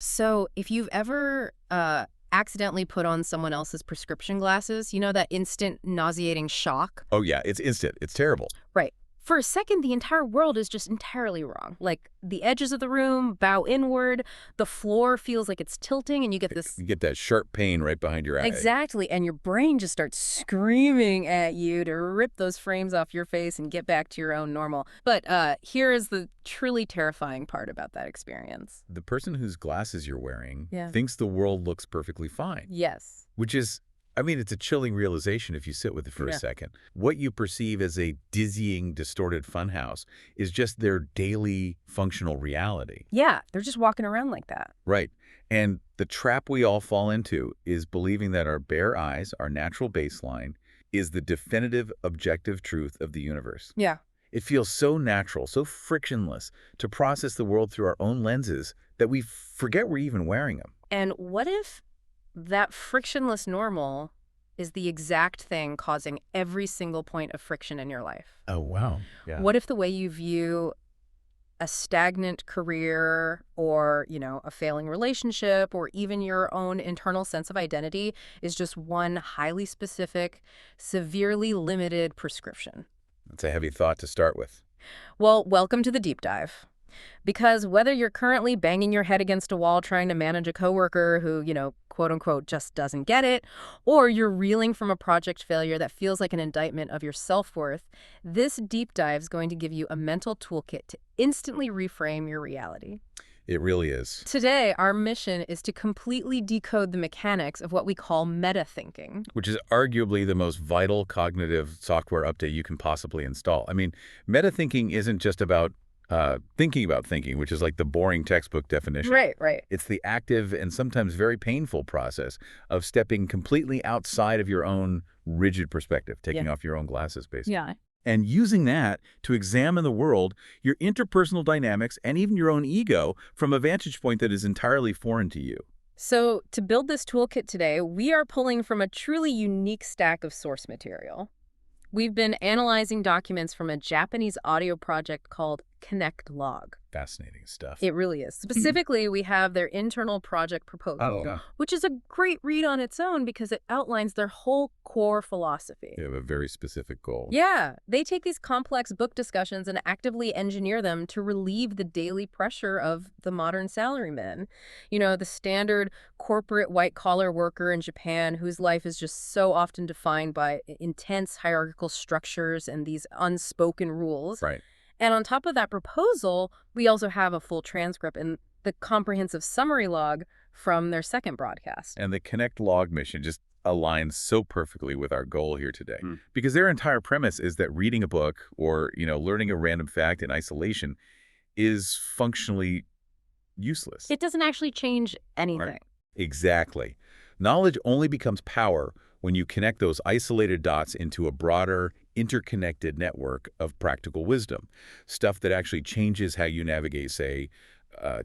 So if you've ever accidentally put on someone else's prescription glasses, you know that instant nauseating shock? Oh, yeah, it's instant. It's terrible. Right. For a second, the entire world is just entirely wrong. Like the edges of the room bow inward, the floor feels like it's tilting, and you get this. You get that sharp pain right behind your eye. Exactly. And your brain just starts screaming at you to rip those frames off your face and get back to your own normal. But here is the truly terrifying part about that experience. The person whose glasses you're wearing Yeah. thinks the world looks perfectly fine, Yes. which is, I mean, it's a chilling realization if you sit with it for a second. What you perceive as a dizzying, distorted funhouse is just their daily functional reality. Yeah, they're just walking around like that. Right. And the trap we all fall into is believing that our bare eyes, our natural baseline, is the definitive objective truth of the universe. Yeah. It feels so natural, so frictionless to process the world through our own lenses that we forget we're even wearing them. And what if that frictionless normal is the exact thing causing every single point of friction in your life? Oh, wow. Yeah. What if the way you view a stagnant career or, a failing relationship or even your own internal sense of identity is just one highly specific, severely limited prescription? That's a heavy thought to start with. Well, welcome to the deep dive. Because whether you're currently banging your head against a wall trying to manage a coworker who, quote unquote, just doesn't get it, or you're reeling from a project failure that feels like an indictment of your self-worth, this deep dive is going to give you a mental toolkit to instantly reframe your reality. It really is. Today, our mission is to completely decode the mechanics of what we call meta-thinking. Which is arguably the most vital cognitive software update you can possibly install. I mean, meta-thinking isn't just about thinking about thinking, which is like the boring textbook definition. Right, right. It's the active and sometimes very painful process of stepping completely outside of your own rigid perspective, taking off your own glasses, basically. Yeah. And using that to examine the world, your interpersonal dynamics, and even your own ego from a vantage point that is entirely foreign to you. So to build this toolkit today, we are pulling from a truly unique stack of source material. We've been analyzing documents from a Japanese audio project called Connect Log. Fascinating stuff. It really is. Specifically, we have their internal project proposal, which is a great read on its own because it outlines their whole core philosophy. They have a very specific goal. Yeah, they take these complex book discussions and actively engineer them to relieve the daily pressure of the modern salaryman. The standard corporate white-collar worker in Japan whose life is just so often defined by intense hierarchical structures and these unspoken rules. Right. And on top of that proposal, we also have a full transcript and the comprehensive summary log from their second broadcast. And the Connect Log mission just aligns so perfectly with our goal here today. Because their entire premise is that reading a book or, learning a random fact in isolation is functionally useless. It doesn't actually change anything. Right. Exactly. Knowledge only becomes power when you connect those isolated dots into a broader, interconnected network of practical wisdom, stuff that actually changes how you navigate, say,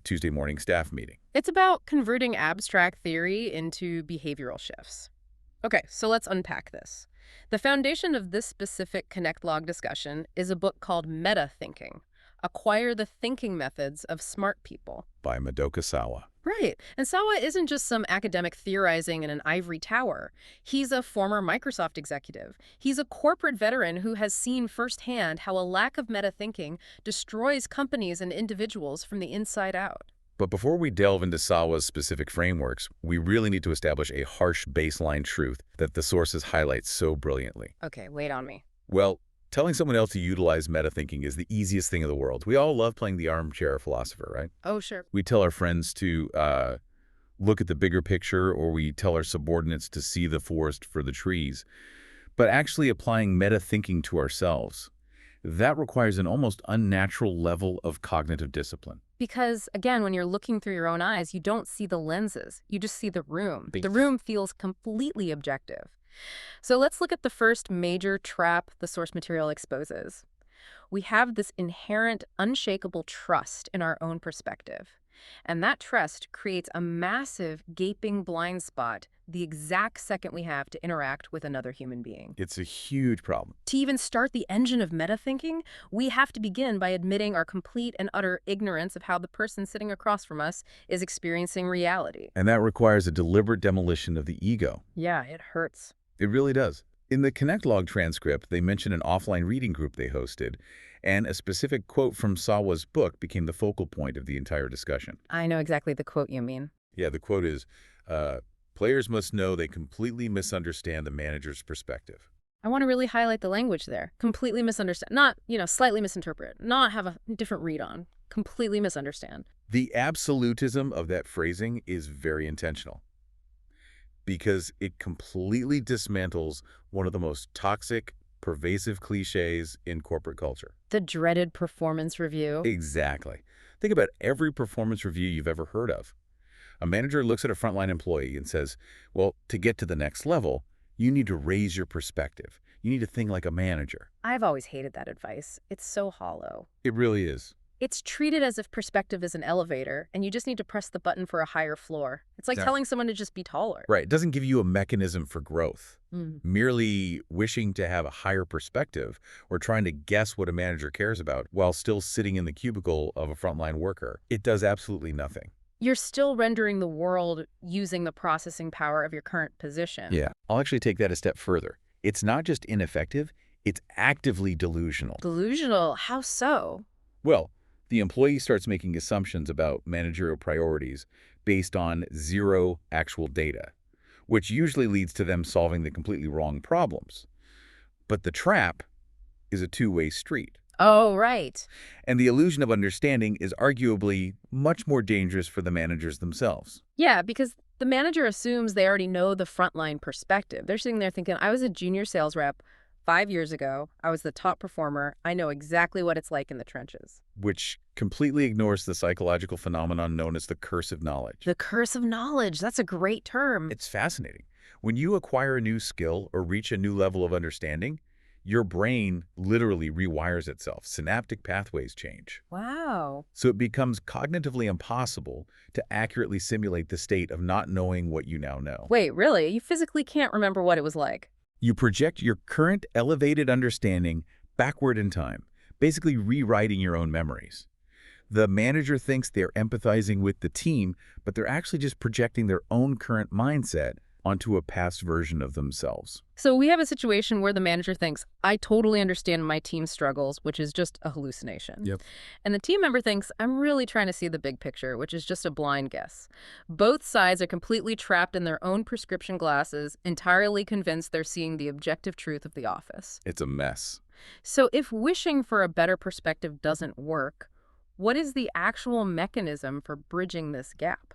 Tuesday morning staff meeting. It's about converting abstract theory into behavioral shifts. Okay, so let's unpack this. The foundation of this specific Connect Log discussion is a book called Meta Thinking: Acquire the Thinking Methods of Smart People. By Madoka Sawa. Right. And Sawa isn't just some academic theorizing in an ivory tower. He's a former Microsoft executive. He's a corporate veteran who has seen firsthand how a lack of meta-thinking destroys companies and individuals from the inside out. But before we delve into Sawa's specific frameworks, we really need to establish a harsh baseline truth that the sources highlight so brilliantly. Okay, wait on me. Well, telling someone else to utilize meta-thinking is the easiest thing in the world. We all love playing the armchair philosopher, right? Oh, sure. We tell our friends to look at the bigger picture, or we tell our subordinates to see the forest for the trees. But actually applying meta-thinking to ourselves, that requires an almost unnatural level of cognitive discipline. Because, again, when you're looking through your own eyes, you don't see the lenses. You just see the room. The room feels completely objective. So let's look at the first major trap the source material exposes. We have this inherent, unshakable trust in our own perspective. And that trust creates a massive, gaping blind spot the exact second we have to interact with another human being. It's a huge problem. To even start the engine of meta-thinking, we have to begin by admitting our complete and utter ignorance of how the person sitting across from us is experiencing reality. And that requires a deliberate demolition of the ego. Yeah, it hurts. It really does. In the Connect log transcript, they mention an offline reading group they hosted, and a specific quote from Sawa's book became the focal point of the entire discussion. I know exactly the quote you mean. Yeah, the quote is, players must know they completely misunderstand the manager's perspective. I want to really highlight the language there. Completely misunderstand. Not, slightly misinterpret. Not have a different read on. Completely misunderstand. The absolutism of that phrasing is very intentional, because it completely dismantles one of the most toxic, pervasive cliches in corporate culture. The dreaded performance review. Exactly. Think about every performance review you've ever heard of. A manager looks at a frontline employee and says, well, to get to the next level, you need to raise your perspective. You need to think like a manager. I've always hated that advice. It's so hollow. It really is. It's treated as if perspective is an elevator, and you just need to press the button for a higher floor. It's like telling someone to just be taller. Right. It doesn't give you a mechanism for growth. Mm. Merely wishing to have a higher perspective or trying to guess what a manager cares about while still sitting in the cubicle of a frontline worker, it does absolutely nothing. You're still rendering the world using the processing power of your current position. Yeah. I'll actually take that a step further. It's not just ineffective, it's actively delusional. Delusional? How so? Well, the employee starts making assumptions about managerial priorities based on zero actual data, which usually leads to them solving the completely wrong problems. But the trap is a two-way street. Oh, right. And the illusion of understanding is arguably much more dangerous for the managers themselves. Yeah, because the manager assumes they already know the frontline perspective. They're sitting there thinking, I was a junior sales rep 5 years ago. I was the top performer. I know exactly what it's like in the trenches. Which completely ignores the psychological phenomenon known as the curse of knowledge. The curse of knowledge. That's a great term. It's fascinating. When you acquire a new skill or reach a new level of understanding, your brain literally rewires itself. Synaptic pathways change. Wow. So it becomes cognitively impossible to accurately simulate the state of not knowing what you now know. Wait, really? You physically can't remember what it was like? You project your current elevated understanding backward in time, basically rewriting your own memories. The manager thinks they're empathizing with the team, but they're actually just projecting their own current mindset onto a past version of themselves. So we have a situation where the manager thinks, I totally understand my team's struggles, which is just a hallucination. Yep. And the team member thinks, I'm really trying to see the big picture, which is just a blind guess. Both sides are completely trapped in their own prescription glasses, entirely convinced they're seeing the objective truth of the office. It's a mess. So if wishing for a better perspective doesn't work, what is the actual mechanism for bridging this gap?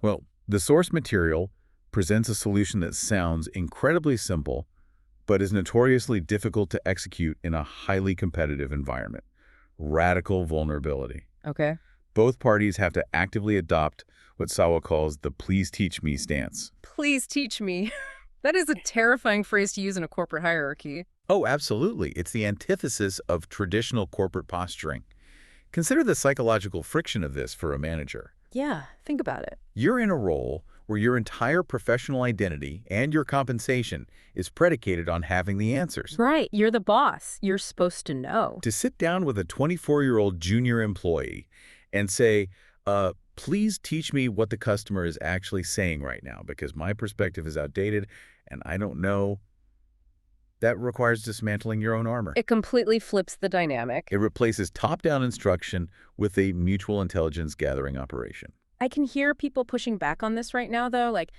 Well, the source material presents a solution that sounds incredibly simple, but is notoriously difficult to execute in a highly competitive environment. Radical vulnerability. Okay. Both parties have to actively adopt what Sawa calls the please teach me stance. Please teach me. That is a terrifying phrase to use in a corporate hierarchy. Oh, absolutely. It's the antithesis of traditional corporate posturing. Consider the psychological friction of this for a manager. Yeah, think about it. You're in a role where your entire professional identity and your compensation is predicated on having the answers. Right, you're the boss. You're supposed to know. To sit down with a 24-year-old junior employee and say, please teach me what the customer is actually saying right now because my perspective is outdated and I don't know, that requires dismantling your own armor. It completely flips the dynamic. It replaces top-down instruction with a mutual intelligence gathering operation. I can hear people pushing back on this right now, though. Like,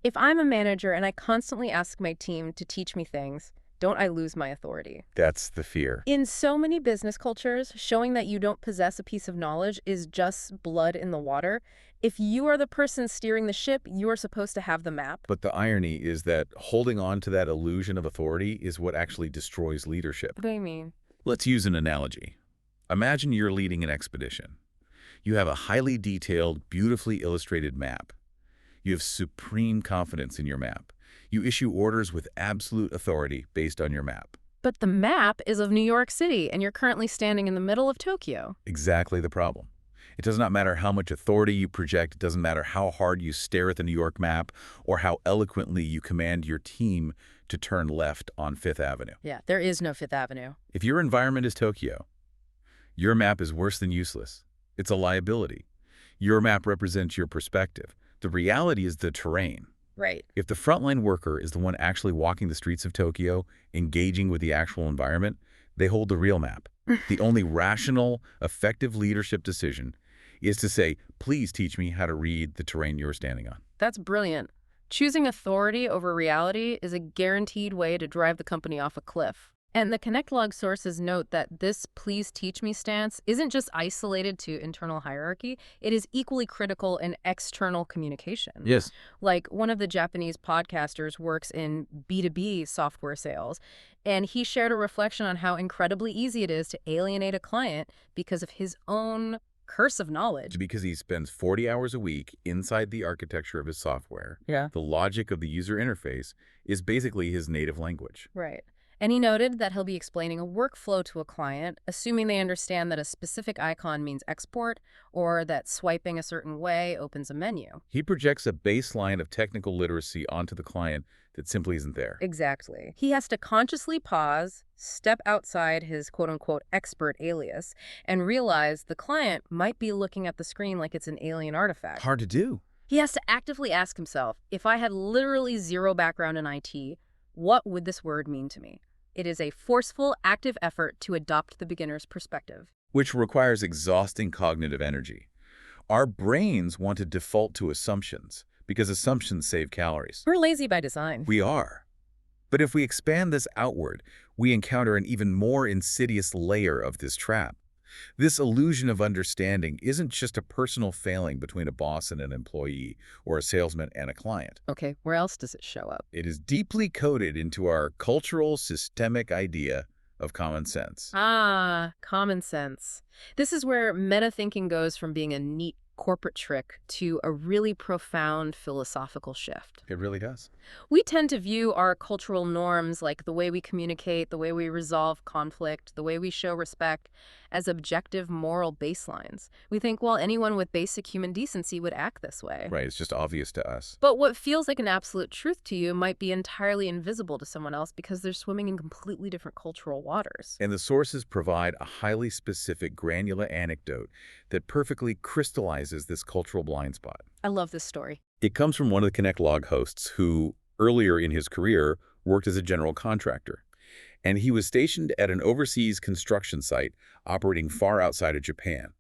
if I'm a manager and I constantly ask my team to teach me things, don't I lose my authority? That's the fear. In so many business cultures, showing that you don't possess a piece of knowledge is just blood in the water. If you are the person steering the ship, you are supposed to have the map. But the irony is that holding on to that illusion of authority is what actually destroys leadership. What do you mean? Let's use an analogy. Imagine you're leading an expedition. You have a highly detailed, beautifully illustrated map. You have supreme confidence in your map. You issue orders with absolute authority based on your map. But the map is of New York City, and you're currently standing in the middle of Tokyo. Exactly the problem. It does not matter how much authority you project. It doesn't matter how hard you stare at the New York map or how eloquently you command your team to turn left on Fifth Avenue. Yeah, there is no Fifth Avenue. If your environment is Tokyo, your map is worse than useless. It's a liability. Your map represents your perspective. The reality is the terrain. Right. If the frontline worker is the one actually walking the streets of Tokyo, engaging with the actual environment, they hold the real map. The only rational, effective leadership decision is to say, please teach me how to read the terrain you're standing on. That's brilliant. Choosing authority over reality is a guaranteed way to drive the company off a cliff. And the Connect log sources note that this please teach me stance isn't just isolated to internal hierarchy, it is equally critical in external communication. Yes. Like one of the Japanese podcasters works in B2B software sales, and he shared a reflection on how incredibly easy it is to alienate a client because of his own curse of knowledge. Because he spends 40 hours a week inside the architecture of his software. Yeah. The logic of the user interface is basically his native language. Right. And he noted that he'll be explaining a workflow to a client, assuming they understand that a specific icon means export or that swiping a certain way opens a menu. He projects a baseline of technical literacy onto the client that simply isn't there. Exactly. He has to consciously pause, step outside his quote-unquote expert alias, and realize the client might be looking at the screen like it's an alien artifact. Hard to do. He has to actively ask himself, if I had literally zero background in IT, what would this word mean to me? It is a forceful, active effort to adopt the beginner's perspective. Which requires exhausting cognitive energy. Our brains want to default to assumptions because assumptions save calories. We're lazy by design. We are. But if we expand this outward, we encounter an even more insidious layer of this trap. This illusion of understanding isn't just a personal failing between a boss and an employee or a salesman and a client. Okay, where else does it show up? It is deeply coded into our cultural, systemic idea of common sense. Ah, common sense. This is where meta-thinking goes from being a neat corporate trick to a really profound philosophical shift. It really does. We tend to view our cultural norms, like the way we communicate, the way we resolve conflict, the way we show respect, as objective moral baselines. We think, well, anyone with basic human decency would act this way. Right, it's just obvious to us. But what feels like an absolute truth to you might be entirely invisible to someone else because they're swimming in completely different cultural waters. And the sources provide a highly specific, granular anecdote that perfectly crystallizes this cultural blind spot. I love this story. It comes from one of the Connect log hosts who, earlier in his career, worked as a general contractor. And he was stationed at an overseas construction site operating far outside of Japan.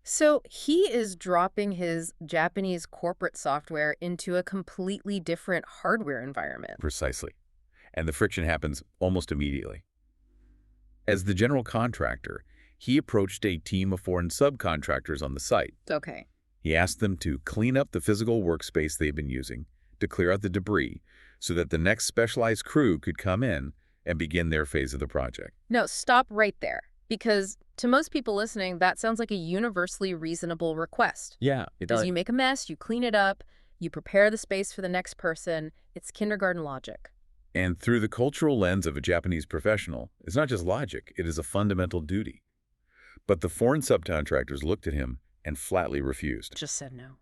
So he is dropping his Japanese corporate software into a completely different hardware environment. Precisely. And the friction happens almost immediately. As the general contractor, he approached a team of foreign subcontractors on the site. Okay. He asked them to clean up the physical workspace they've been using, to clear out the debris, so that the next specialized crew could come in and begin their phase of the project. No, stop right there. Because to most people listening, that sounds like a universally reasonable request. Yeah, it Because you make a mess, you clean it up, you prepare the space for the next person. It's kindergarten logic. And through the cultural lens of a Japanese professional, it's not just logic, it is a fundamental duty. But the foreign subcontractors looked at him and flatly refused. Just said no.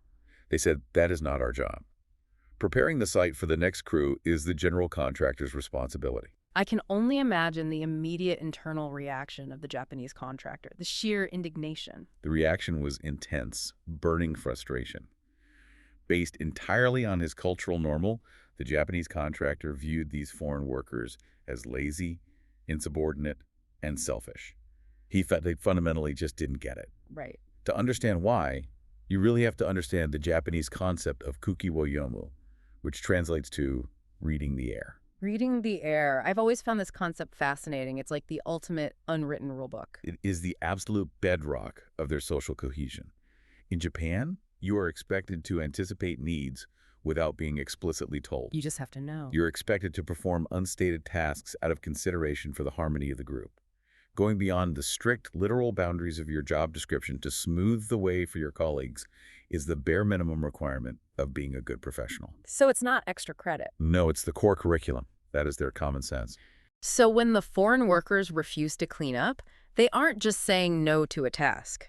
They said, that is not our job. Preparing the site for the next crew is the general contractor's responsibility. I can only imagine the immediate internal reaction of the Japanese contractor, the sheer indignation. The reaction was intense, burning frustration. Based entirely on his cultural normal, the Japanese contractor viewed these foreign workers as lazy, insubordinate, and selfish. He felt they fundamentally just didn't get it. Right. To understand why, you really have to understand the Japanese concept of kuki wo yomu, which translates to reading the air. Reading the air. I've always found this concept fascinating. It's like the ultimate unwritten rule book. It is the absolute bedrock of their social cohesion. In Japan, you are expected to anticipate needs without being explicitly told. You just have to know. You're expected to perform unstated tasks out of consideration for the harmony of the group. Going beyond the strict, literal boundaries of your job description to smooth the way for your colleagues is the bare minimum requirement of being a good professional. So it's not extra credit. No, it's the core curriculum. That is their common sense. So when the foreign workers refuse to clean up, they aren't just saying no to a task.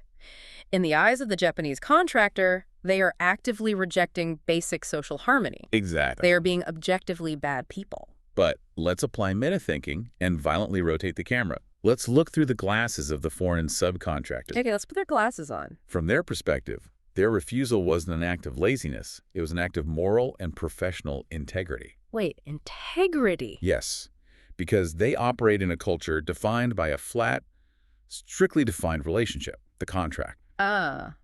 In the eyes of the Japanese contractor, they are actively rejecting basic social harmony. Exactly. They are being objectively bad people. But let's apply meta-thinking and violently rotate the camera. Let's look through the glasses of the foreign subcontractor. Okay, let's put their glasses on. From their perspective, their refusal wasn't an act of laziness. It was an act of moral and professional integrity. Wait, integrity? Yes, because they operate in a culture defined by a flat, strictly defined relationship, the contract. Ah,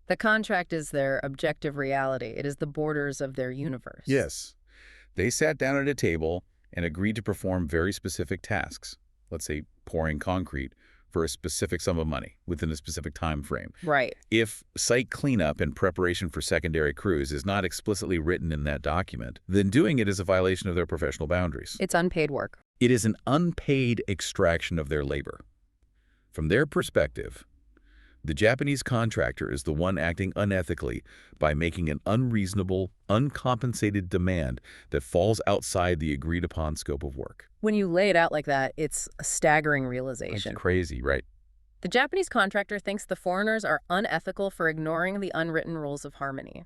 the contract is their objective reality. It is the borders of their universe. Yes. They sat down at a table and agreed to perform very specific tasks. Let's say pouring concrete for a specific sum of money within a specific time frame. Right. If site cleanup and preparation for secondary crews is not explicitly written in that document, then doing it is a violation of their professional boundaries. It's unpaid work. It is an unpaid extraction of their labor. From their perspective, the Japanese contractor is the one acting unethically by making an unreasonable, uncompensated demand that falls outside the agreed-upon scope of work. When you lay it out like that, it's a staggering It's realization. crazy, right? The Japanese contractor thinks the foreigners are unethical for ignoring the unwritten rules of harmony.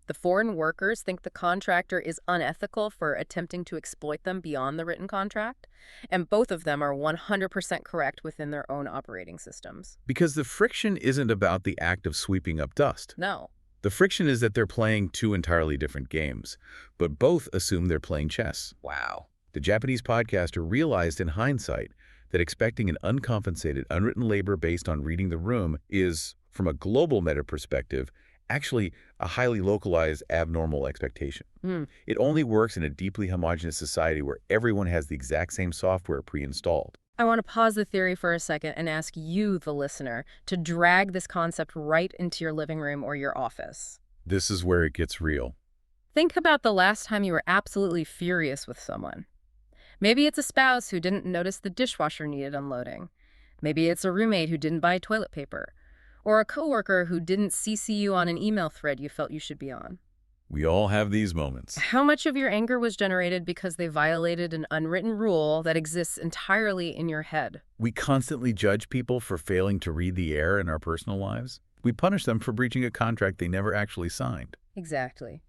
The foreign workers think the contractor is unethical for attempting to exploit them beyond the written contract, and both of them are 100% correct within their own operating systems. Because the friction isn't about the act of sweeping up dust. No. The friction is that they're playing two entirely different games, but both assume they're playing chess. Wow. The Japanese podcaster realized in hindsight that expecting an uncompensated, unwritten labor based on reading the room is, from a global meta perspective, actually a highly localized, abnormal expectation. It only works in a deeply homogeneous society where everyone has the exact same software pre-installed. I want to pause the theory for a second and ask you, the listener, to drag this concept right into your living room or your office. This is where it gets real. Think about the last time you were absolutely furious with someone. Maybe it's a spouse who didn't notice the dishwasher needed unloading. Maybe it's a roommate who didn't buy toilet paper. Or a coworker who didn't CC you on an email thread you felt you should be on. We all have these moments. How much of your anger was generated because they violated an unwritten rule that exists entirely in your head? We constantly judge people for failing to read the air in our personal lives. We punish them for breaching a contract they never actually signed. Exactly.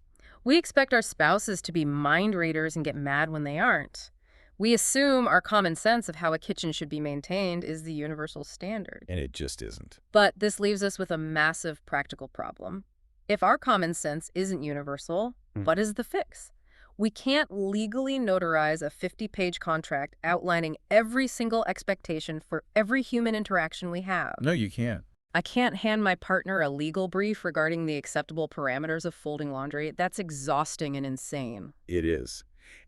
We expect our spouses to be mind readers and get mad when they aren't. We assume our common sense of how a kitchen should be maintained is the universal standard. And it just isn't. But this leaves us with a massive practical problem. If our common sense isn't universal, what is the fix? We can't legally notarize a 50-page contract outlining every single expectation for every human interaction we have. No, you can't. I can't hand my partner a legal brief regarding the acceptable parameters of folding laundry. That's exhausting and insane. It is.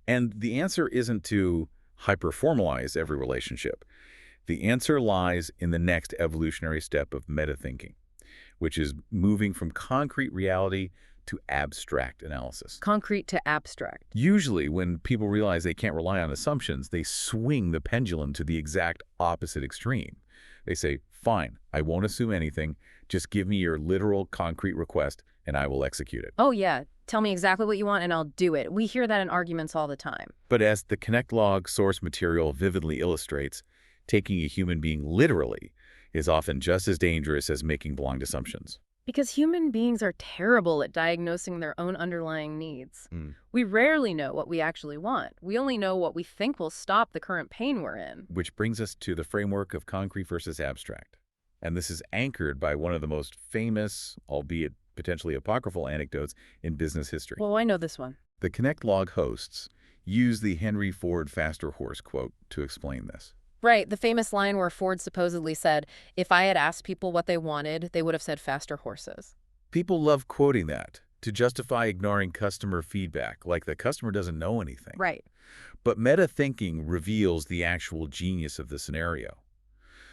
And the answer isn't to hyper-formalize every relationship. The answer lies in the next evolutionary step of meta-thinking, which is moving from concrete reality to abstract analysis. Concrete to abstract. Usually, when people realize they can't rely on assumptions, they swing the pendulum to the exact opposite extreme. They say, fine, I won't assume anything. Just give me your literal concrete request and I will execute it. Oh, yeah. Tell me exactly what you want and I'll do it. We hear that in arguments all the time. But as the Connect log source material vividly illustrates, taking a human being literally is often just as dangerous as making blind assumptions. Because human beings are terrible at diagnosing their own underlying needs. We rarely know what we actually want. We only know what we think will stop the current pain we're in. Which brings us to the framework of concrete versus abstract. And this is anchored by one of the most famous, albeit potentially apocryphal anecdotes in business history. Well, I know this one. The Connect log hosts use the Henry Ford faster horse quote to explain this. Right, the famous line where Ford supposedly said, if I had asked people what they wanted, they would have said faster horses. People love quoting that to justify ignoring customer feedback, like the customer doesn't know anything. Right. But meta-thinking reveals the actual genius of the scenario.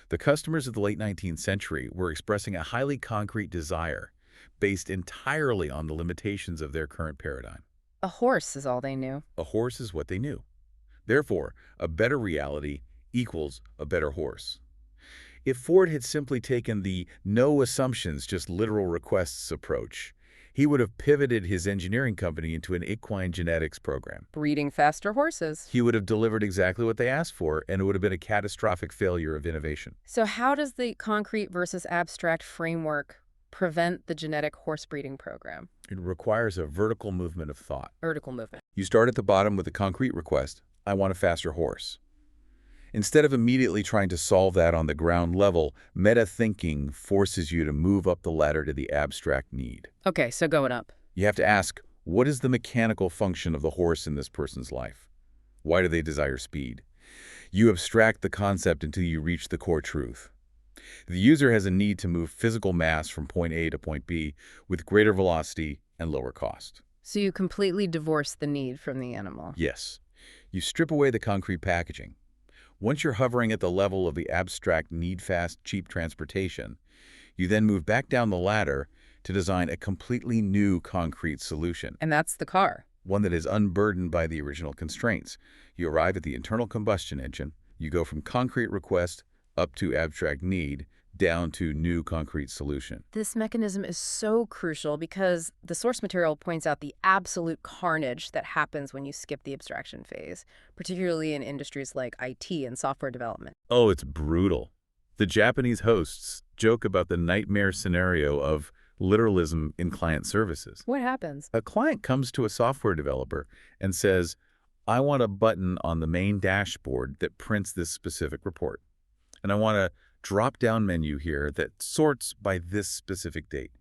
The customers of the late 19th century were expressing a highly concrete desire based entirely on the limitations of their current paradigm. A horse is all they knew. A horse is what they knew. Therefore, a better reality equals a better horse. If Ford had simply taken the no assumptions, just literal requests approach, He would have pivoted his engineering company into an equine genetics program. Breeding faster horses. He would have delivered exactly what they asked for, and it would have been a catastrophic failure of innovation. So how does the concrete versus abstract framework prevent the genetic horse breeding program? It requires a vertical movement of thought. Vertical movement. You start at the bottom with a concrete request, I want a faster horse. Instead of immediately trying to solve that on the ground level, meta-thinking forces you to move up the ladder to the abstract need. Okay, so going up. You have to ask, what is the mechanical function of the horse in this person's life? Why do they desire speed? You abstract the concept until you reach the core truth. The user has a need to move physical mass from point A to point B with greater velocity and lower cost. So you completely divorce the need from the animal. Yes. You strip away the concrete packaging. Once you're hovering at the level of the abstract need fast, cheap transportation, you then move back down the ladder to design a completely new concrete solution. And that's the car. One that is unburdened by the original constraints. You arrive at the internal combustion engine. You go from concrete request up to abstract need, down to new concrete solution. This mechanism is so crucial because the source material points out the absolute carnage that happens when you skip the abstraction phase, particularly in industries like IT and software development. Oh, it's brutal. The Japanese hosts joke about the nightmare scenario of literalism in client services. What happens? A client comes to a software developer and says, I want a button on the main dashboard that prints this specific report. And I want a drop-down menu here that sorts by this specific date.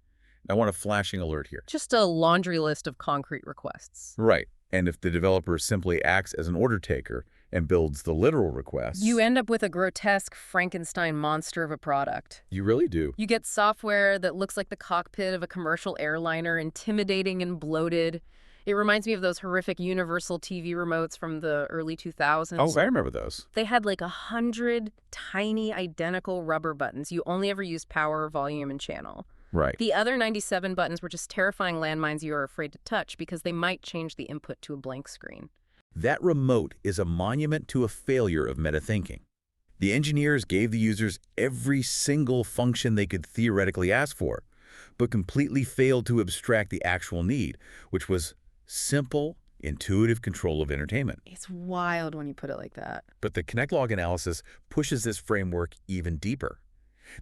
I want a flashing alert here. Just a laundry list of concrete requests. Right. And if the developer simply acts as an order taker and builds the literal requests, You end up with a grotesque Frankenstein monster of a product. you really do. You get software that looks like the cockpit of a commercial airliner, intimidating and bloated. It reminds me of those horrific Universal TV remotes from the early 2000s. Oh, I remember those. They had like 100 tiny identical rubber buttons. You only ever used power, volume, and channel. Right. The other 97 buttons were just terrifying landmines you are afraid to touch because they might change the input to a blank screen. That remote is a monument to a failure of meta-thinking. The engineers gave the users every single function they could theoretically ask for, but completely failed to abstract the actual need, which was simple, intuitive control of entertainment. It's wild when you put it like that. But the Connect Log analysis pushes this framework even deeper.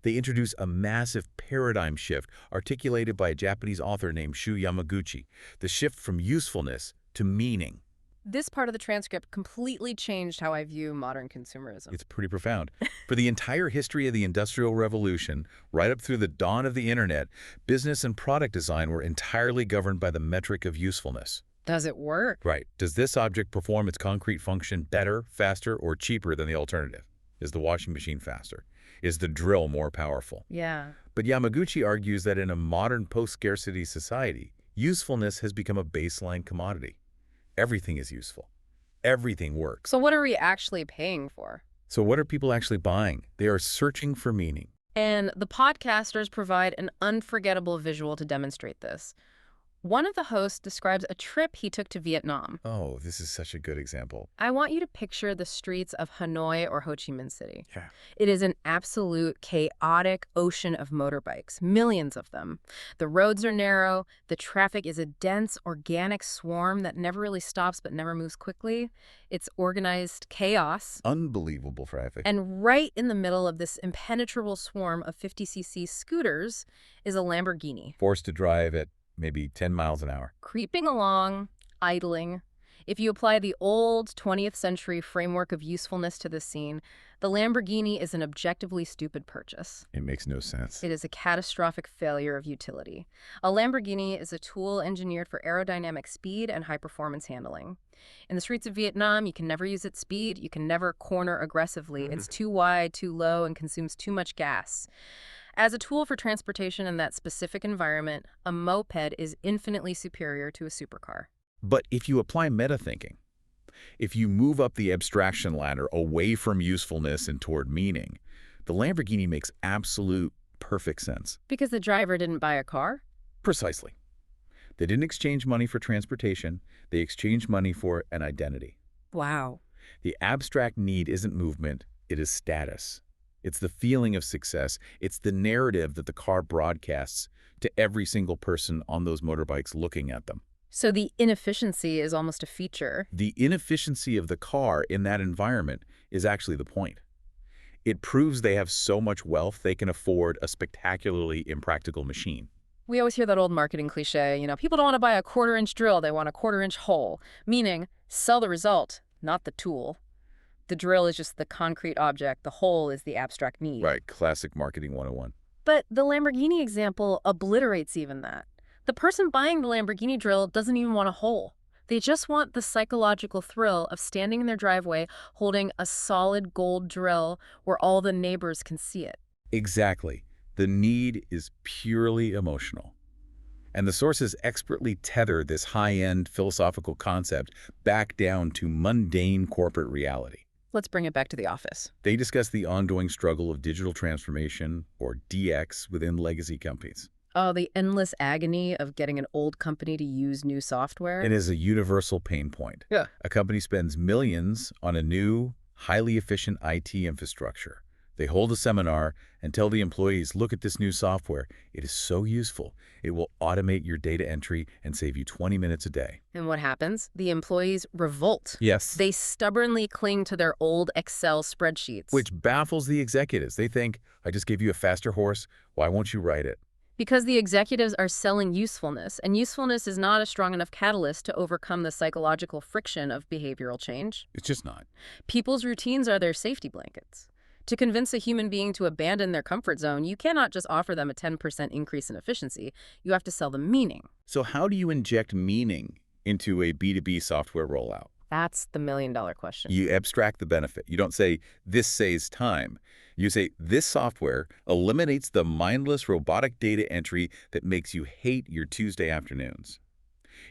They introduce a massive paradigm shift articulated by a Japanese author named Shu Yamaguchi, the shift from usefulness to meaning. This part of the transcript completely changed how I view modern consumerism. It's pretty profound. For the entire history of the Industrial Revolution, right up through the dawn of the Internet, business and product design were entirely governed by the metric of usefulness. Does it work? Right. Does this object perform its concrete function better, faster, or cheaper than the alternative? Is the washing machine faster? Is the drill more powerful? Yeah. But Yamaguchi argues that in a modern post-scarcity society, usefulness has become a baseline commodity. Everything is useful. Everything works. So what are we actually paying for? So what are people actually buying? They are searching for meaning. And the podcasters provide an unforgettable visual to demonstrate this. One of the hosts describes a trip he took to Vietnam. Oh, this is such a good example. I want you to picture the streets of Hanoi or Ho Chi Minh City. Yeah. It is an absolute chaotic ocean of motorbikes, millions of them. The roads are narrow. The traffic is a dense, organic swarm that never really stops but never moves quickly. It's organized chaos. Unbelievable traffic. And right in the middle of this impenetrable swarm of 50cc scooters is a Lamborghini. Forced to drive at maybe 10 miles an hour. Creeping along, idling. If you apply the old 20th century framework of usefulness to this scene, the Lamborghini is an objectively stupid purchase. It makes no sense. It is a catastrophic failure of utility. A Lamborghini is a tool engineered for aerodynamic speed and high-performance handling. In the streets of Vietnam, you can never use its speed. You can never corner aggressively. It's too wide, too low, and consumes too much gas. As a tool for transportation in that specific environment, a moped is infinitely superior to a supercar. But if you apply meta-thinking, if you move up the abstraction ladder away from usefulness and toward meaning, the Lamborghini makes absolute perfect sense. Because the driver didn't buy a car? Precisely. They didn't exchange money for transportation. They exchanged money for an identity. Wow. The abstract need isn't movement, it is status. It's the feeling of success. It's the narrative that the car broadcasts to every single person on those motorbikes looking at them. So the inefficiency is almost a feature. The inefficiency of the car in that environment is actually the point. It proves they have so much wealth they can afford a spectacularly impractical machine. We always hear that old marketing cliche, people don't want to buy a quarter-inch drill, they want a quarter-inch hole, meaning sell the result, not the tool. The drill is just the concrete object, the hole is the abstract need. Right, classic marketing 101. But the Lamborghini example obliterates even that. The person buying the Lamborghini drill doesn't even want a hole. They just want the psychological thrill of standing in their driveway holding a solid gold drill where all the neighbors can see it. Exactly. The need is purely emotional. And the sources expertly tether this high-end philosophical concept back down to mundane corporate reality. Let's bring it back to the office. They discuss the ongoing struggle of digital transformation, or DX, within legacy companies. Oh, the endless agony of getting an old company to use new software. It is a universal pain point. Yeah. A company spends millions on a new, highly efficient IT infrastructure. They hold a seminar and tell the employees, look at this new software. It is so useful. It will automate your data entry and save you 20 minutes a day. And what happens? The employees revolt. Yes. They stubbornly cling to their old Excel spreadsheets. Which baffles the executives. They think, I just gave you a faster horse. Why won't you ride it? Because the executives are selling usefulness, and usefulness is not a strong enough catalyst to overcome the psychological friction of behavioral change. It's just not. People's routines are their safety blankets. To convince a human being to abandon their comfort zone, you cannot just offer them a 10% increase in efficiency. You have to sell them meaning. So how do you inject meaning into a B2B software rollout? That's the million-dollar question. You abstract the benefit. You don't say, this saves time. You say, this software eliminates the mindless robotic data entry that makes you hate your Tuesday afternoons.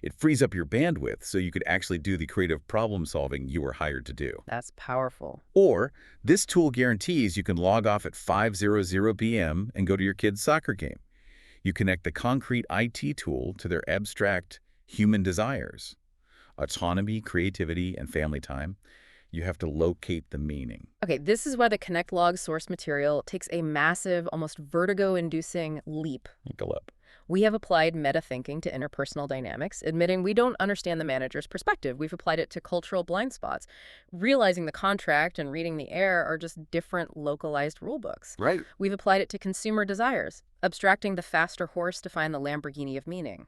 It frees up your bandwidth so you could actually do the creative problem solving you were hired to do. That's powerful. Or, this tool guarantees you can log off at 5:00 p.m. and go to your kid's soccer game. You connect the concrete IT tool to their abstract human desires. Autonomy, creativity, and family time. You have to locate the meaning. Okay, this is why the Connect log source material takes a massive, almost vertigo-inducing leap. Go up. We have applied meta-thinking to interpersonal dynamics, admitting we don't understand the manager's perspective. We've applied it to cultural blind spots. Realizing the contract and reading the air are just different localized rulebooks. Right. We've applied it to consumer desires, abstracting the faster horse to find the Lamborghini of meaning.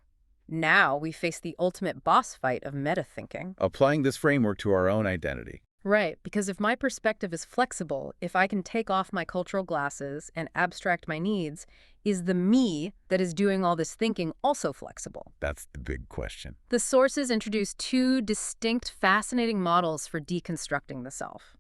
Now we face the ultimate boss fight of meta-thinking. Applying this framework to our own identity. Right, because if my perspective is flexible, if I can take off my cultural glasses and abstract my needs, is the me that is doing all this thinking also flexible? That's the big question. The sources introduce two distinct, fascinating models for deconstructing the self.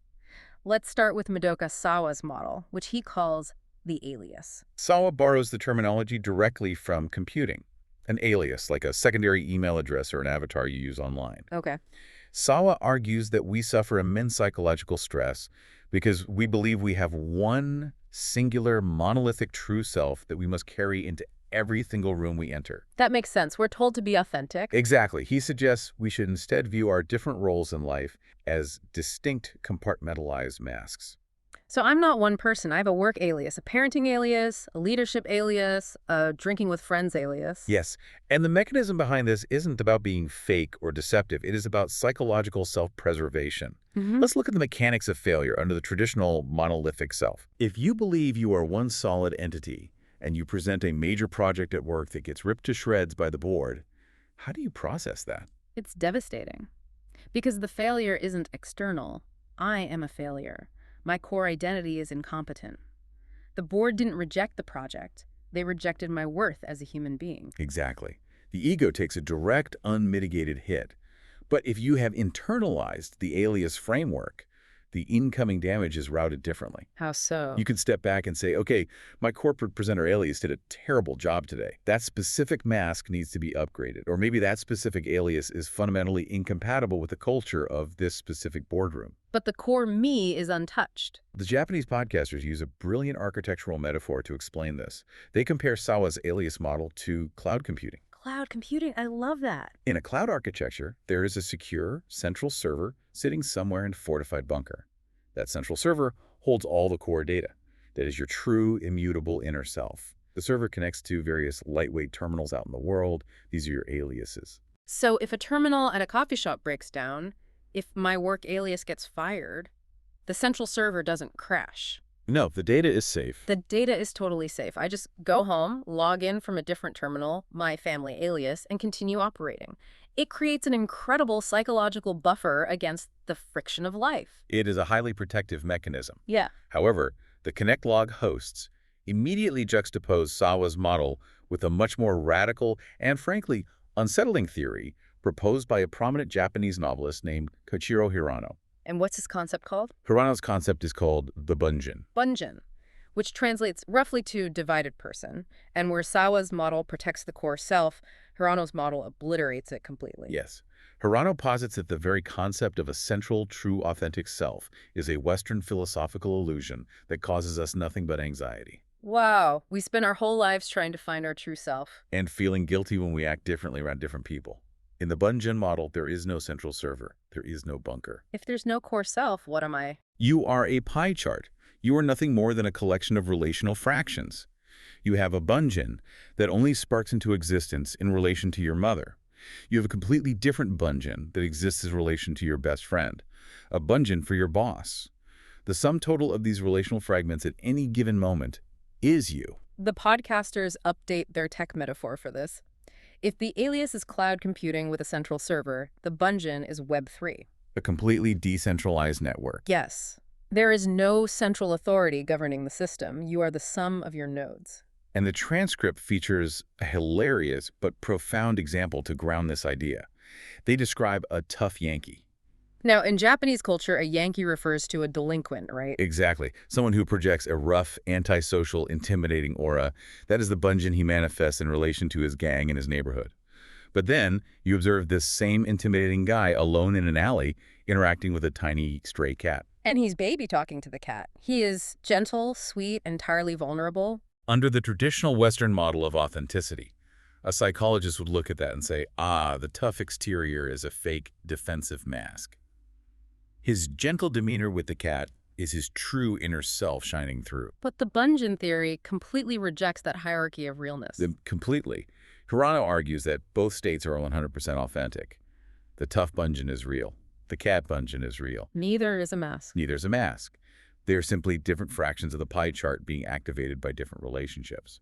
Let's start with Madoka Sawa's model, which he calls the alias. Sawa borrows the terminology directly from computing. An alias, like a secondary email address or an avatar you use online. Okay. Sawa argues that we suffer immense psychological stress because we believe we have one singular, monolithic true self that we must carry into every single room we enter. That makes sense. We're told to be authentic. Exactly. He suggests we should instead view our different roles in life as distinct, compartmentalized masks. So I'm not one person. I have a work alias, a parenting alias, a leadership alias, a drinking with friends alias. Yes, and the mechanism behind this isn't about being fake or deceptive. It is about psychological self-preservation. Let's look at the mechanics of failure under the traditional monolithic self. If you believe you are one solid entity and you present a major project at work that gets ripped to shreds by the board, how do you process that? It's devastating. Because the failure isn't external. I am a failure. My core identity is incompetent. The board didn't reject the project. They rejected my worth as a human being. Exactly. The ego takes a direct, unmitigated hit. But if you have internalized the alias framework, the incoming damage is routed differently. How so? You can step back and say, okay, my corporate presenter alias did a terrible job today. That specific mask needs to be upgraded. Or maybe that specific alias is fundamentally incompatible with the culture of this specific boardroom. But the core me is untouched. The Japanese podcasters use a brilliant architectural metaphor to explain this. They compare Sawa's alias model to cloud computing. Cloud computing, I love that. In a cloud architecture, there is a secure central server sitting somewhere in a fortified bunker. That central server holds all the core data. That is your true, immutable inner self. The server connects to various lightweight terminals out in the world. These are your aliases. So if a terminal at a coffee shop breaks down, if my work alias gets fired, the central server doesn't crash. No, the data is safe. The data is totally safe. I just go home, log in from a different terminal, my family alias, and continue operating. It creates an incredible psychological buffer against the friction of life. It is a highly protective mechanism. Yeah. However, the connect log hosts immediately juxtapose Sawa's model with a much more radical and, frankly, unsettling theory proposed by a prominent Japanese novelist named Koichiro Hirano. And what's his concept called? Hirano's concept is called the Bunjin. Bunjin, which translates roughly to divided person. And where Sawa's model protects the core self, Hirano's model obliterates it completely. Yes. Hirano posits that the very concept of a central, true, authentic self is a Western philosophical illusion that causes us nothing but anxiety. Wow, we spend our whole lives trying to find our true self. And feeling guilty when we act differently around different people. In the Bunjin model, there is no central server. There is no bunker. If there's no core self, what am I? You are a pie chart. You are nothing more than a collection of relational fractions. You have a Bunjin that only sparks into existence in relation to your mother. You have a completely different Bunjin that exists in relation to your best friend. A Bunjin for your boss. The sum total of these relational fragments at any given moment is you. The podcasters update their tech metaphor for this. If the alias is cloud computing with a central server, the Bunjin is Web3. A completely decentralized network. Yes. There is no central authority governing the system. You are the sum of your nodes. And the transcript features a hilarious but profound example to ground this idea. They describe a tough Yankee. Now, in Japanese culture, a Yankee refers to a delinquent, right? Exactly. Someone who projects a rough, antisocial, intimidating aura. That is the Bunjin he manifests in relation to his gang and his neighborhood. But then you observe this same intimidating guy alone in an alley interacting with a tiny stray cat. And he's baby talking to the cat. He is gentle, sweet, entirely vulnerable. Under the traditional Western model of authenticity, a psychologist would look at that and say, ah, the tough exterior is a fake defensive mask. His gentle demeanor with the cat is his true inner self shining through. But the Bunjin theory completely rejects that hierarchy of realness. Completely. Hirano argues that both states are 100% authentic. The tough Bunjin is real. The cat Bunjin is real. Neither is a mask. Neither is a mask. They are simply different fractions of the pie chart being activated by different relationships.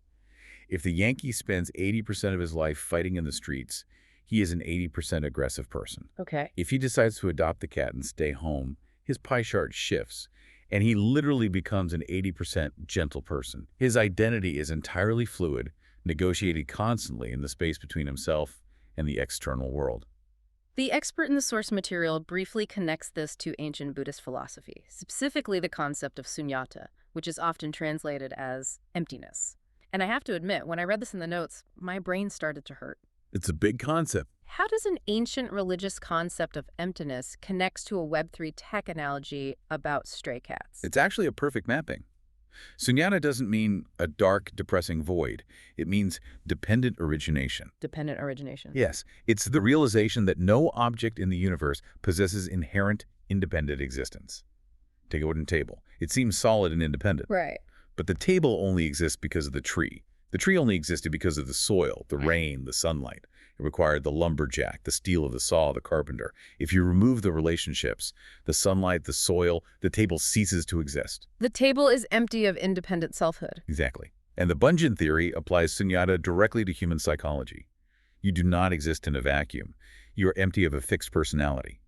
If the Yankee spends 80% of his life fighting in the streets, he is an 80% aggressive person. Okay. If he decides to adopt the cat and stay home, his pie chart shifts, and he literally becomes an 80% gentle person. His identity is entirely fluid, negotiated constantly in the space between himself and the external world. The expert in the source material briefly connects this to ancient Buddhist philosophy, specifically the concept of sunyata, which is often translated as emptiness. And I have to admit, when I read this in the notes, my brain started to hurt. It's a big concept. How does an ancient religious concept of emptiness connect to a Web3 tech analogy about stray cats? It's actually a perfect mapping. Sunyata doesn't mean a dark, depressing void. It means dependent origination. Dependent origination. Yes, it's the realization that no object in the universe possesses inherent, independent existence. Take a wooden table. It seems solid and independent. Right. But the table only exists because of the tree. The tree only existed because of the soil, the rain, the sunlight. It required the lumberjack, the steel of the saw, the carpenter. If you remove the relationships, the sunlight, the soil, the table ceases to exist. The table is empty of independent selfhood. Exactly. And the Bunjin theory applies sunyata directly to human psychology. You do not exist in a vacuum. You are empty of a fixed personality.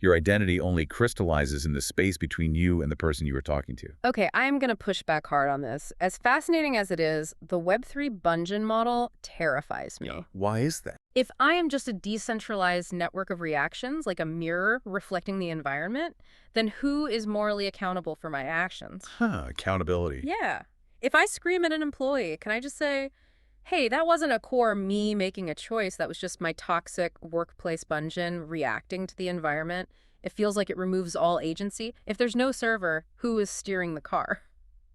Your identity only crystallizes in the space between you and the person you are talking to. Okay, I am going to push back hard on this. As fascinating as it is, the Web3 Bunjin model terrifies me. Why is that? If I am just a decentralized network of reactions, like a mirror reflecting the environment, then who is morally accountable for my actions? Accountability. Yeah. If I scream at an employee, can I just say, hey, that wasn't a core me making a choice. That was just my toxic workplace Bunjin reacting to the environment. It feels like it removes all agency. If there's no server, who is steering the car?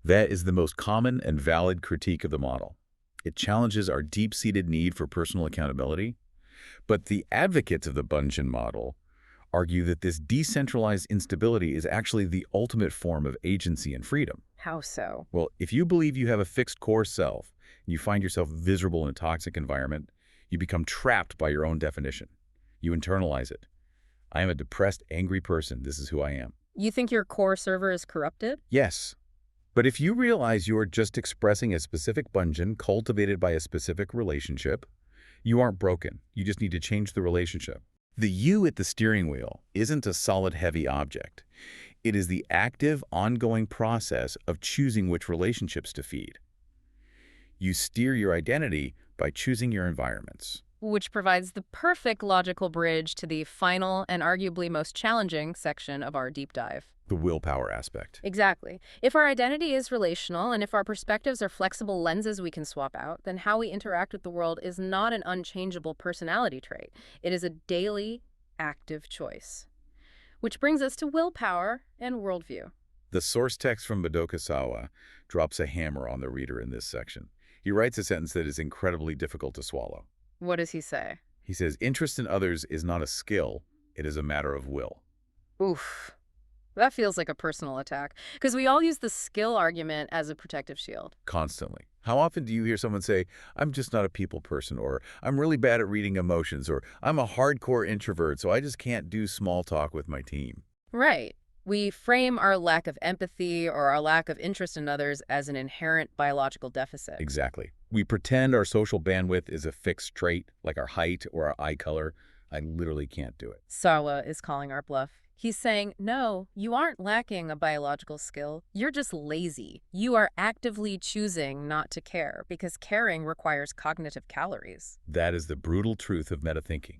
That is the most common and valid critique of the model. It challenges our deep-seated need for personal accountability. But the advocates of the Bunjin model argue that this decentralized instability is actually the ultimate form of agency and freedom. How so? Well, if you believe you have a fixed core self You find yourself miserable in a toxic environment. You become trapped by your own definition. You internalize it. I am a depressed, angry person. This is who I am. You think your core server is corrupted? Yes. But if you realize you're just expressing a specific Bunjin cultivated by a specific relationship, you aren't broken. You just need to change the relationship. The you at the steering wheel isn't a solid, heavy object. It is the active, ongoing process of choosing which relationships to feed. You steer your identity by choosing your environments. Which provides the perfect logical bridge to the final and arguably most challenging section of our deep dive. The willpower aspect. Exactly. If our identity is relational and if our perspectives are flexible lenses we can swap out, then how we interact with the world is not an unchangeable personality trait. It is a daily, active choice. Which brings us to willpower and worldview. The source text from Madoka Sawa drops a hammer on the reader in this section. He writes a sentence that is incredibly difficult to swallow. What does he say? He says, interest in others is not a skill, it is a matter of will. Oof. That feels like a personal attack, because we all use the skill argument as a protective shield. Constantly. How often do you hear someone say, I'm just not a people person, or I'm really bad at reading emotions, or I'm a hardcore introvert, so I just can't do small talk with my team? Right. We frame our lack of empathy or our lack of interest in others as an inherent biological deficit. Exactly. We pretend our social bandwidth is a fixed trait, like our height or our eye color. I literally can't do it. Sawa is calling our bluff. He's saying, no, you aren't lacking a biological skill. You're just lazy. You are actively choosing not to care because caring requires cognitive calories. That is the brutal truth of metathinking.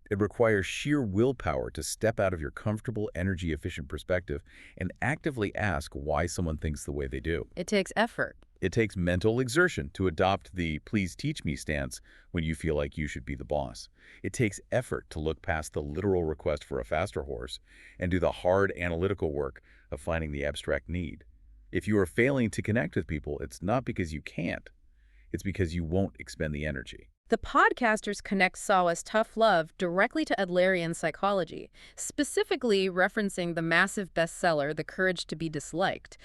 It requires sheer willpower to step out of your comfortable, energy-efficient perspective and actively ask why someone thinks the way they do. It takes effort. It takes mental exertion to adopt the please teach me stance when you feel like you should be the boss. It takes effort to look past the literal request for a faster horse and do the hard analytical work of finding the abstract need. If you are failing to connect with people, it's not because you can't. It's because you won't expend the energy. The podcasters connect Sawa's tough love directly to Adlerian psychology, specifically referencing the massive bestseller, The Courage to be Disliked.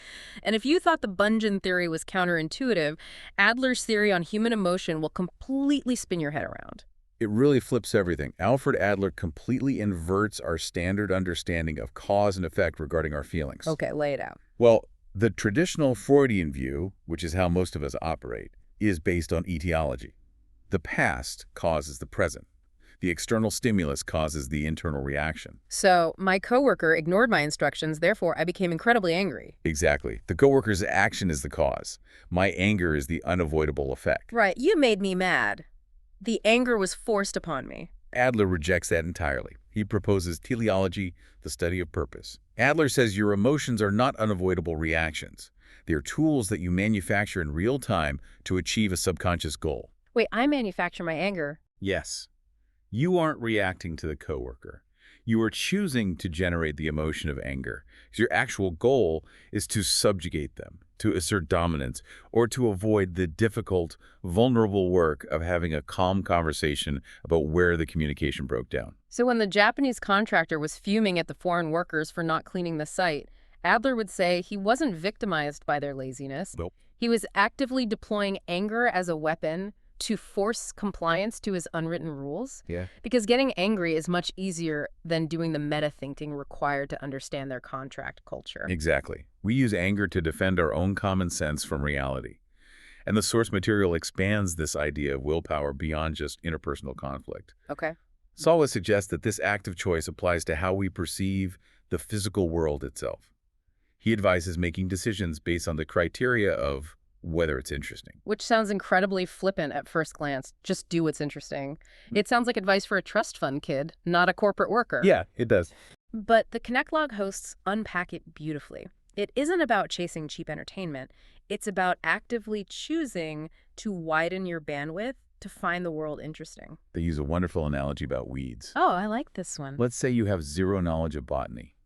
And if you thought the Bunjin theory was counterintuitive, Adler's theory on human emotion will completely spin your head around. It really flips everything. Alfred Adler completely inverts our standard understanding of cause and effect regarding our feelings. Okay, lay it out. Well, the traditional Freudian view, which is how most of us operate, is based on etiology. The past causes the present. The external stimulus causes the internal reaction. So, my coworker ignored my instructions, therefore I became incredibly angry. Exactly. The coworker's action is the cause. My anger is the unavoidable effect. Right, you made me mad. The anger was forced upon me. Adler rejects that entirely. He proposes teleology, the study of purpose. Adler says your emotions are not unavoidable reactions. They are tools that you manufacture in real time to achieve a subconscious goal. Wait, I manufacture my anger. Yes. You aren't reacting to the coworker. You are choosing to generate the emotion of anger. Your actual goal is to subjugate them, to assert dominance, or to avoid the difficult, vulnerable work of having a calm conversation about where the communication broke down. So when the Japanese contractor was fuming at the foreign workers for not cleaning the site, Adler would say he wasn't victimized by their laziness. Nope. He was actively deploying anger as a weapon to force compliance to his unwritten rules. Yeah. Because getting angry is much easier than doing the meta-thinking required to understand their contract culture. Exactly. We use anger to defend our own common sense from reality. And the source material expands this idea of willpower beyond just interpersonal conflict. Okay. Sawa suggests that this active choice applies to how we perceive the physical world itself. He advises making decisions based on the criteria of whether it's interesting. Which sounds incredibly flippant at first glance. Just do what's interesting. It sounds like advice for a trust fund kid, not a corporate worker. Yeah, it does. But the Connect Log hosts unpack it beautifully. It isn't about chasing cheap entertainment. It's about actively choosing to widen your bandwidth to find the world interesting. They use a wonderful analogy about weeds. Oh, I like this one. Let's say you have zero knowledge of botany.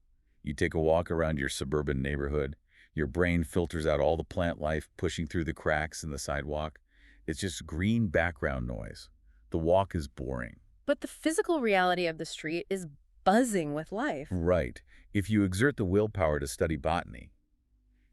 You take a walk around your suburban neighborhood. Your brain filters out all the plant life pushing through the cracks in the sidewalk. It's just green background noise. The walk is boring. But the physical reality of the street is buzzing with life. Right. If you exert the willpower to study botany,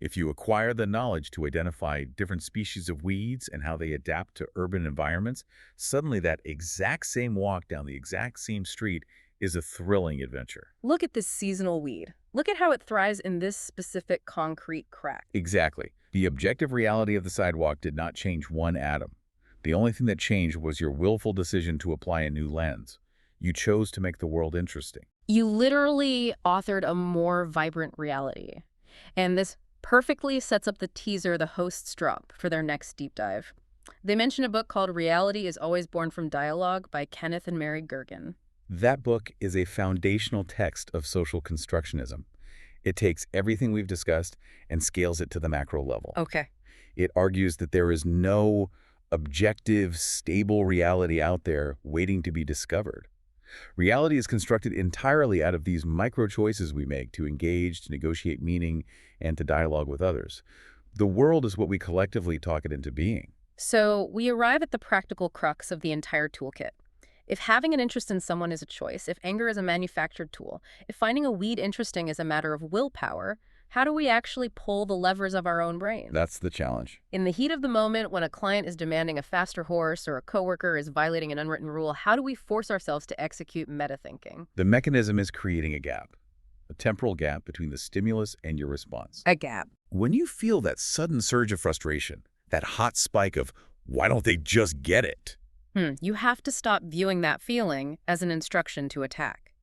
If you acquire the knowledge to identify different species of weeds and how they adapt to urban environments, suddenly that exact same walk down the exact same street is a thrilling adventure. Look at this seasonal weed. Look at how it thrives in this specific concrete crack. Exactly. The objective reality of the sidewalk did not change one atom. The only thing that changed was your willful decision to apply a new lens. You chose to make the world interesting. You literally authored a more vibrant reality. And this perfectly sets up the teaser the hosts drop for their next deep dive. They mention a book called Reality is Always Born from Dialogue by Kenneth and Mary Gergen. That book is a foundational text of social constructionism. It takes everything we've discussed and scales it to the macro level. Okay. It argues that there is no objective, stable reality out there waiting to be discovered. Reality is constructed entirely out of these micro choices we make to engage, to negotiate meaning, and to dialogue with others. The world is what we collectively talk it into being. So we arrive at the practical crux of the entire toolkit. If having an interest in someone is a choice, if anger is a manufactured tool, if finding a weed interesting is a matter of willpower, how do we actually pull the levers of our own brain? That's the challenge. In the heat of the moment, when a client is demanding a faster horse or a coworker is violating an unwritten rule, how do we force ourselves to execute meta-thinking? The mechanism is creating a temporal gap between the stimulus and your response. A gap. When you feel that sudden surge of frustration, that hot spike of, why don't they just get it? You have to stop viewing that feeling as an instruction to attack.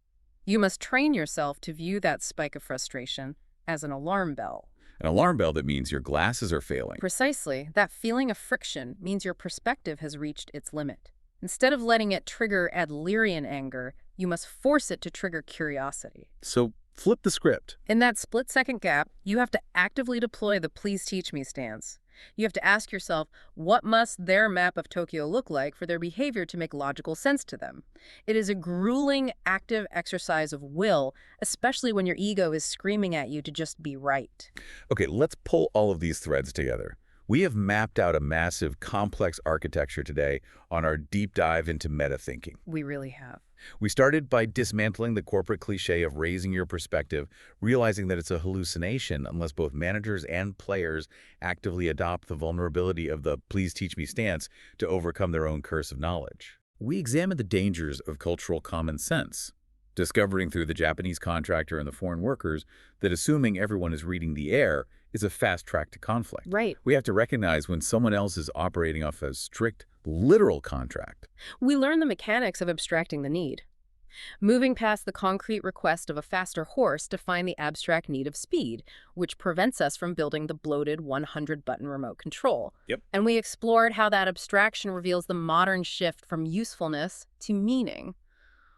You must train yourself to view that spike of frustration as an alarm bell. An alarm bell that means your glasses are failing. Precisely. That feeling of friction means your perspective has reached its limit. Instead of letting it trigger Adlerian anger, you must force it to trigger curiosity. So flip the script. In that split-second gap, you have to actively deploy the please teach me stance. You have to ask yourself, what must their map of Tokyo look like for their behavior to make logical sense to them? It is a grueling, active exercise of will, especially when your ego is screaming at you to just be right. Okay, let's pull all of these threads together. We have mapped out a massive, complex architecture today on our deep dive into meta-thinking. We really have. We started by dismantling the corporate cliche of raising your perspective, realizing that it's a hallucination unless both managers and players actively adopt the vulnerability of the please teach me stance to overcome their own curse of knowledge. We examined the dangers of cultural common sense, discovering through the Japanese contractor and the foreign workers that assuming everyone is reading the air is a fast track to conflict. Right. We have to recognize when someone else is operating off a strict, literal contract. We learn the mechanics of abstracting the need. Moving past the concrete request of a faster horse to find the abstract need of speed, which prevents us from building the bloated 100-button remote control. Yep. And we explored how that abstraction reveals the modern shift from usefulness to meaning.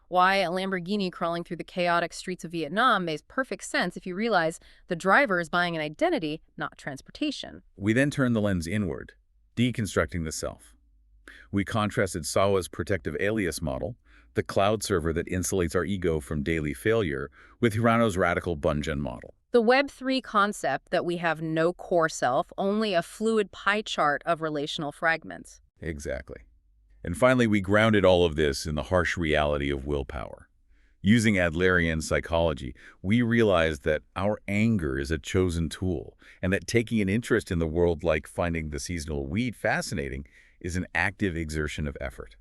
Why a Lamborghini crawling through the chaotic streets of Vietnam makes perfect sense if you realize the driver is buying an identity, not transportation. We then turn the lens inward, deconstructing the self. We contrasted Sawa's protective Alias model, the cloud server that insulates our ego from daily failure, with Hirano's radical Bunjin model. The Web3 concept that we have no core self, only a fluid pie chart of relational fragments. Exactly. And finally, we grounded all of this in the harsh reality of willpower. Using Adlerian psychology, we realized that our anger is a chosen tool, and that taking an interest in the world like finding the seasonal weed fascinating is an active exertion of effort.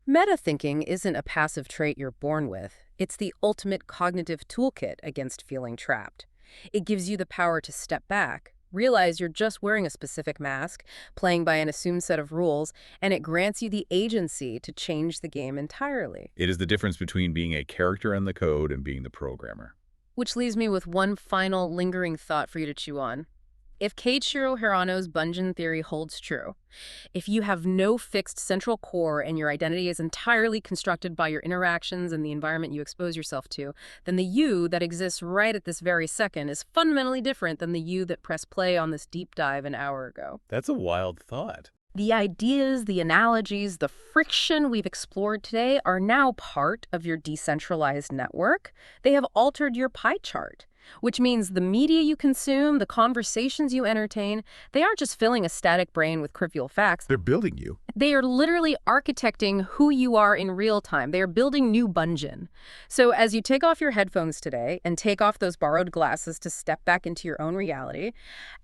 Meta-thinking isn't a passive trait you're born with. It's the ultimate cognitive toolkit against feeling trapped. It gives you the power to step back, realize you're just wearing a specific mask, playing by an assumed set of rules, and it grants you the agency to change the game entirely. It is the difference between being a character in the code and being the programmer. Which leaves me with one final lingering thought for you to chew on. If Keiichiro Hirano's Bunjin theory holds true, if you have no fixed central core and your identity is entirely constructed by your interactions and the environment you expose yourself to, then the you that exists right at this very second is fundamentally different than the you that pressed play on this deep dive an hour ago. That's a wild thought. The ideas, the analogies, the friction we've explored today are now part of your decentralized network. They have altered your pie chart. which means the media you consume, the conversations you entertain, they aren't just filling a static brain with trivial facts. They're building you. They are literally architecting who you are in real time. They are building new Bunjin. So as you take off your headphones today and take off those borrowed glasses to step back into your own reality,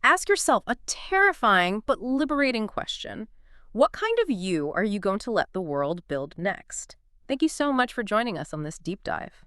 ask yourself a terrifying but liberating question. What kind of you are you going to let the world build next? Thank you so much for joining us on this deep dive.